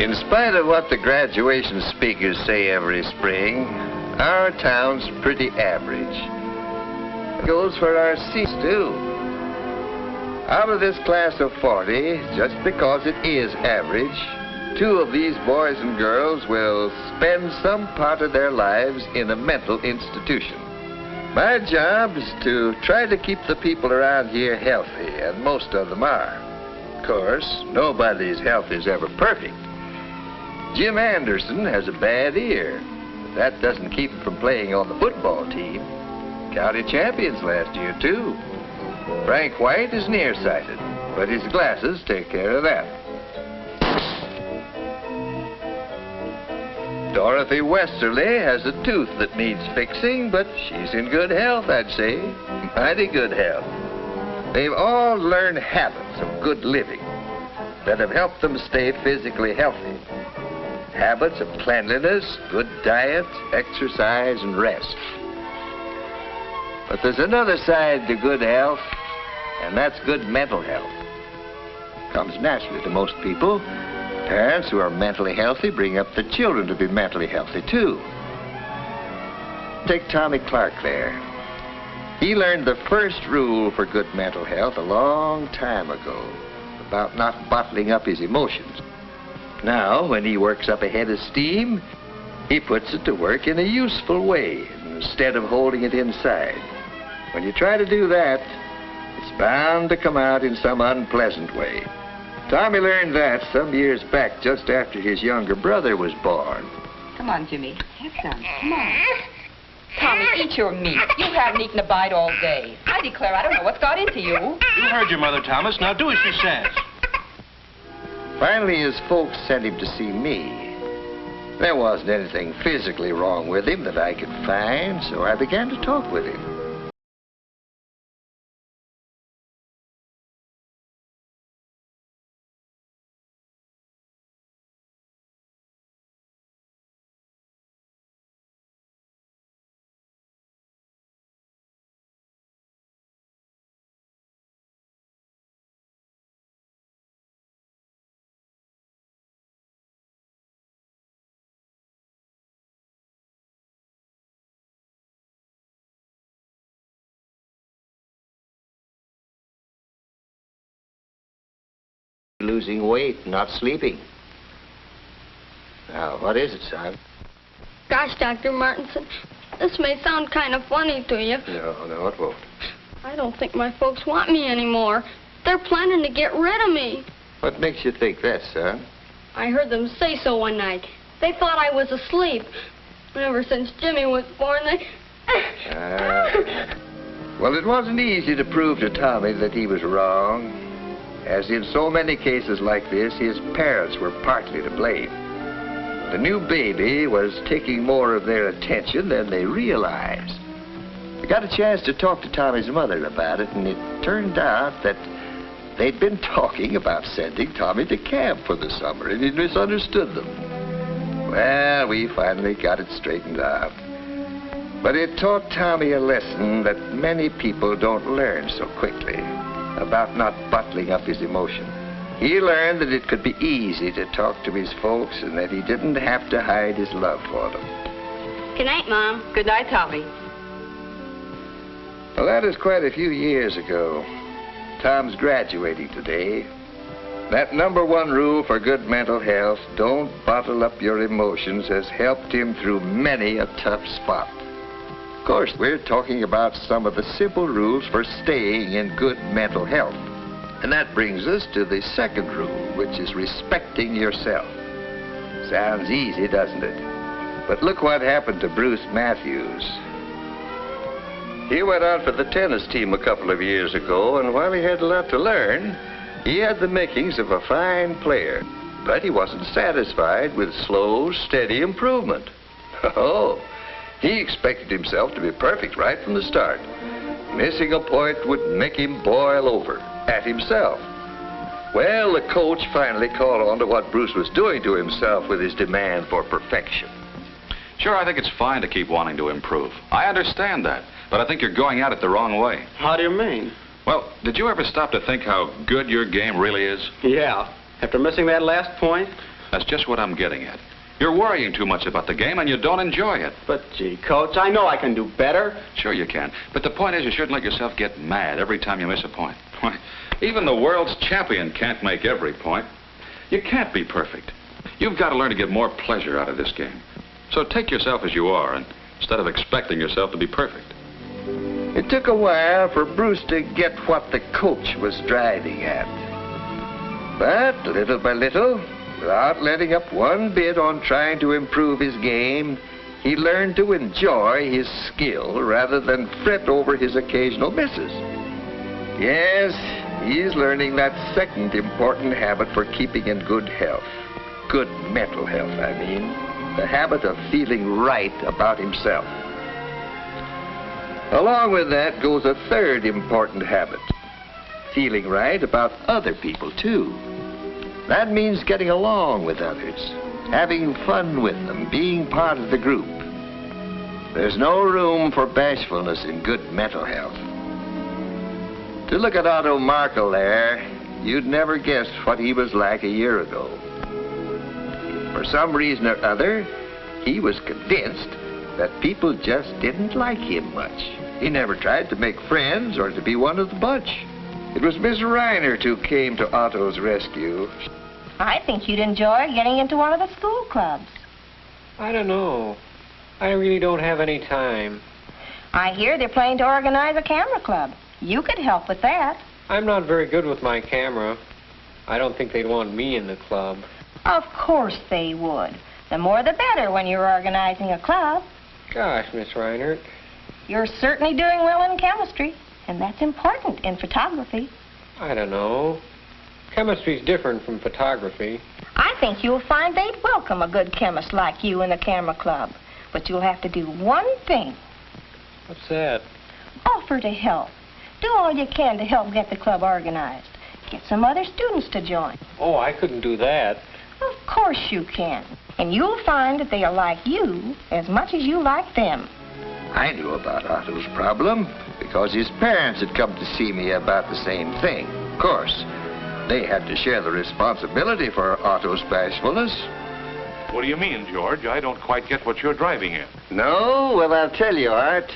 In spite of what the graduation speakers say every spring, our town's pretty average. It goes for our seats, too. Out of this class of 40, just because it is average, 2 of these boys and girls will spend some part of their lives in a mental institution. My job is to try to keep the people around here healthy, and most of them are. Of course, nobody's health is ever perfect. Jim Anderson has a bad ear. But that doesn't keep him from playing on the football team. County champions last year, too. Frank White is nearsighted, but his glasses take care of that. Dorothy Westerly has a tooth that needs fixing, but she's in good health, I'd say. Mighty good health. They've all learned habits of good living that have helped them stay physically healthy. Habits of cleanliness, good diet, exercise, and rest. But there's another side to good health, and that's good mental health. Comes naturally to most people. Parents who are mentally healthy bring up their children to be mentally healthy, too. Take Tommy Clark there. He learned the first rule for good mental health a long time ago, about not bottling up his emotions. Now, when he works up a head of steam, he puts it to work in a useful way, instead of holding it inside. When you try to do that, it's bound to come out in some unpleasant way. Tommy learned that some years back, just after his younger brother was born. Come on, Jimmy. Have some. Come on. Tommy, eat your meat. You haven't eaten a bite all day. I declare I don't know what's got into you. You heard your mother, Thomas. Now do as she says. Finally, his folks sent him to see me. There wasn't anything physically wrong with him that I could find, so I began to talk with him. Losing weight, not sleeping. Now, what is it, son? Gosh, Dr. Martinson, this may sound kind of funny to you. No, it won't. I don't think my folks want me anymore. They're planning to get rid of me. What makes you think that, son? I heard them say so one night. They thought I was asleep. Ever since Jimmy was born, they... Well, it wasn't easy to prove to Tommy that he was wrong. As in so many cases like this, his parents were partly to blame. The new baby was taking more of their attention than they realized. I got a chance to talk to Tommy's mother about it, and it turned out that they'd been talking about sending Tommy to camp for the summer, and he misunderstood them. Well, we finally got it straightened out. But it taught Tommy a lesson that many people don't learn so quickly, about not bottling up his emotion. He learned that it could be easy to talk to his folks and that he didn't have to hide his love for them. Good night, Mom. Good night, Tommy. Well, that is quite a few years ago. Tom's graduating today. That #1 rule for good mental health, don't bottle up your emotions, has helped him through many a tough spot. Of course, we're talking about some of the simple rules for staying in good mental health. And that brings us to the second rule, which is respecting yourself. Sounds easy, doesn't it? But look what happened to Bruce Matthews. He went out for the tennis team a couple of years ago, and while he had a lot to learn, he had the makings of a fine player. But he wasn't satisfied with slow, steady improvement. Oh, he expected himself to be perfect right from the start. Missing a point would make him boil over at himself. Well, the coach finally caught on to what Bruce was doing to himself with his demand for perfection. Sure, I think it's fine to keep wanting to improve. I understand that, but I think you're going at it the wrong way. How do you mean? Well, did you ever stop to think how good your game really is? Yeah. After missing that last point? That's just what I'm getting at. You're worrying too much about the game and you don't enjoy it. But, gee, Coach, I know I can do better. Sure you can. But the point is you shouldn't let yourself get mad every time you miss a point. Why, even the world's champion can't make every point. You can't be perfect. You've got to learn to get more pleasure out of this game. So take yourself as you are, and instead of expecting yourself to be perfect. It took a while for Bruce to get what the coach was driving at. But little by little, without letting up one bit on trying to improve his game, he learned to enjoy his skill rather than fret over his occasional misses. Yes, he's learning that second important habit for keeping in good health. Good mental health, I mean. The habit of feeling right about himself. Along with that goes a third important habit. Feeling right about other people, too. That means getting along with others, having fun with them, being part of the group. There's no room for bashfulness in good mental health. To look at Otto Markel there, you'd never guessed what he was like a year ago. For some reason or other, he was convinced that people just didn't like him much. He never tried to make friends or to be one of the bunch. It was Miss Reinert who came to Otto's rescue. I think you'd enjoy getting into one of the school clubs. I don't know. I really don't have any time. I hear they're planning to organize a camera club. You could help with that. I'm not very good with my camera. I don't think they'd want me in the club. Of course they would. The more the better when you're organizing a club. Gosh, Miss Reinert. You're certainly doing well in chemistry, and that's important in photography. I don't know. Chemistry's different from photography. I think you'll find they'd welcome a good chemist like you in the camera club. But you'll have to do one thing. What's that? Offer to help. Do all you can to help get the club organized. Get some other students to join. Oh, I couldn't do that. Of course you can. And you'll find that they'll like you as much as you like them. I knew about Otto's problem because his parents had come to see me about the same thing. Of course, they had to share the responsibility for Otto's bashfulness. What do you mean, George? I don't quite get what you're driving at. No? Well, I'll tell you, Art.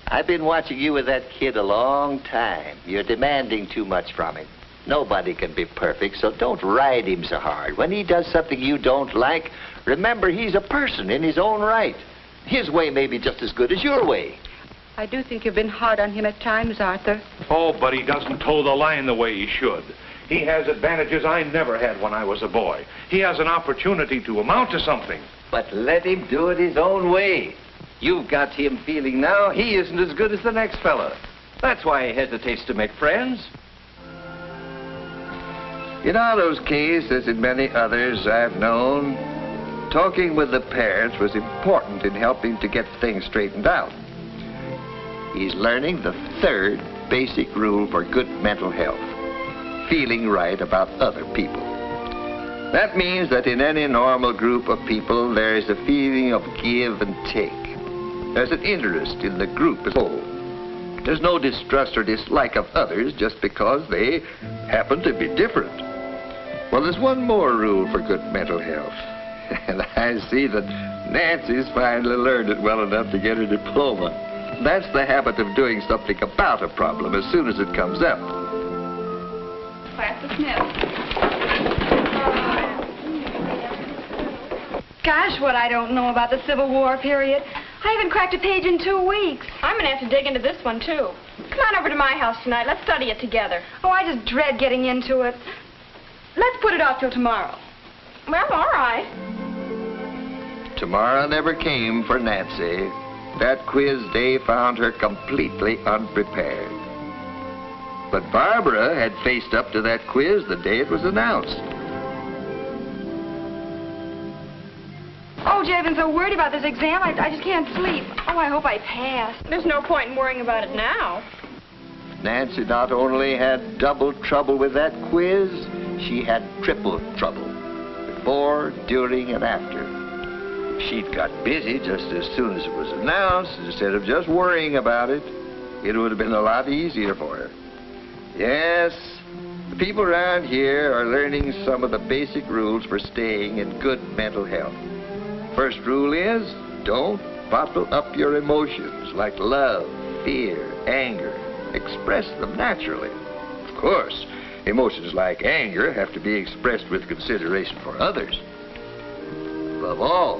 I've been watching you with that kid a long time. You're demanding too much from him. Nobody can be perfect, so don't ride him so hard. When he does something you don't like, remember he's a person in his own right. His way may be just as good as your way. I do think you've been hard on him at times, Arthur. Oh, but he doesn't toe the line the way he should. He has advantages I never had when I was a boy. He has an opportunity to amount to something. But let him do it his own way. You've got him feeling now he isn't as good as the next fella. That's why he hesitates to make friends. In Otto's case, as in many others I've known, talking with the parents was important in helping to get things straightened out. He's learning the third basic rule for good mental health. Feeling right about other people. That means that in any normal group of people, there is a feeling of give and take. There's an interest in the group as a whole. There's no distrust or dislike of others just because they happen to be different. Well, there's one more rule for good mental health. And I see that Nancy's finally learned it well enough to get her diploma. That's the habit of doing something about a problem as soon as it comes up. Class dismissed. Gosh, what I don't know about the Civil War period. I haven't cracked a page in 2 weeks. I'm going to have to dig into this one, too. Come on over to my house tonight. Let's study it together. Oh, I just dread getting into it. Let's put it off till tomorrow. Well, all right. Tomorrow never came for Nancy. That quiz day found her completely unprepared. But Barbara had faced up to that quiz the day it was announced. Oh, Jay, I've been so worried about this exam, I just can't sleep. Oh, I hope I pass. There's no point in worrying about it now. Nancy not only had double trouble with that quiz, she had triple trouble. Before, during, and after. If she'd got busy just as soon as it was announced, instead of just worrying about it, it would have been a lot easier for her. Yes, The people around here are learning some of the basic rules for staying in good mental health. First rule is, don't bottle up your emotions like love, fear, anger. Express them naturally. Of course, emotions like anger have to be expressed with consideration for others. Above all,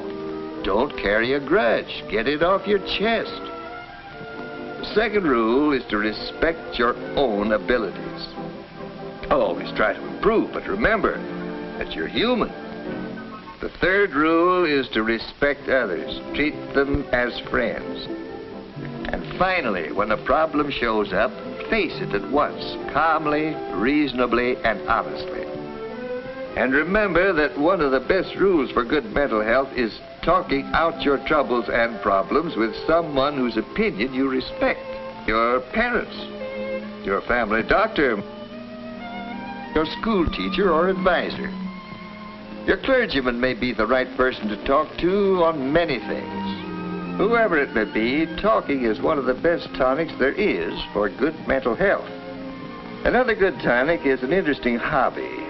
don't carry a grudge. Get it off your chest. The second rule is to respect your own abilities. Always try to improve, but remember that you're human. The third rule is to respect others. Treat them as friends. And finally, when a problem shows up, face it at once, calmly, reasonably, and honestly. And remember that one of the best rules for good mental health is talking out your troubles and problems with someone whose opinion you respect. Your parents, your family doctor, your school teacher or advisor. Your clergyman may be the right person to talk to on many things. Whoever it may be, talking is one of the best tonics there is for good mental health. Another good tonic is an interesting hobby.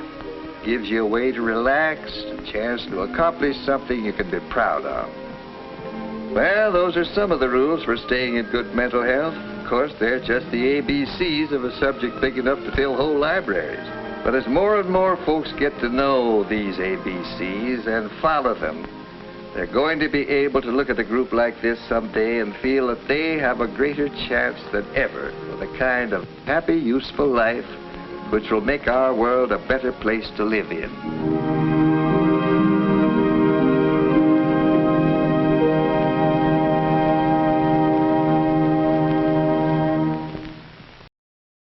Gives you a way to relax, a chance to accomplish something you can be proud of. Well, those are some of the rules for staying in good mental health. Of course, they're just the ABCs of a subject big enough to fill whole libraries. But as more and more folks get to know these ABCs and follow them, they're going to be able to look at a group like this someday and feel that they have a greater chance than ever for the kind of happy, useful life which will make our world a better place to live in.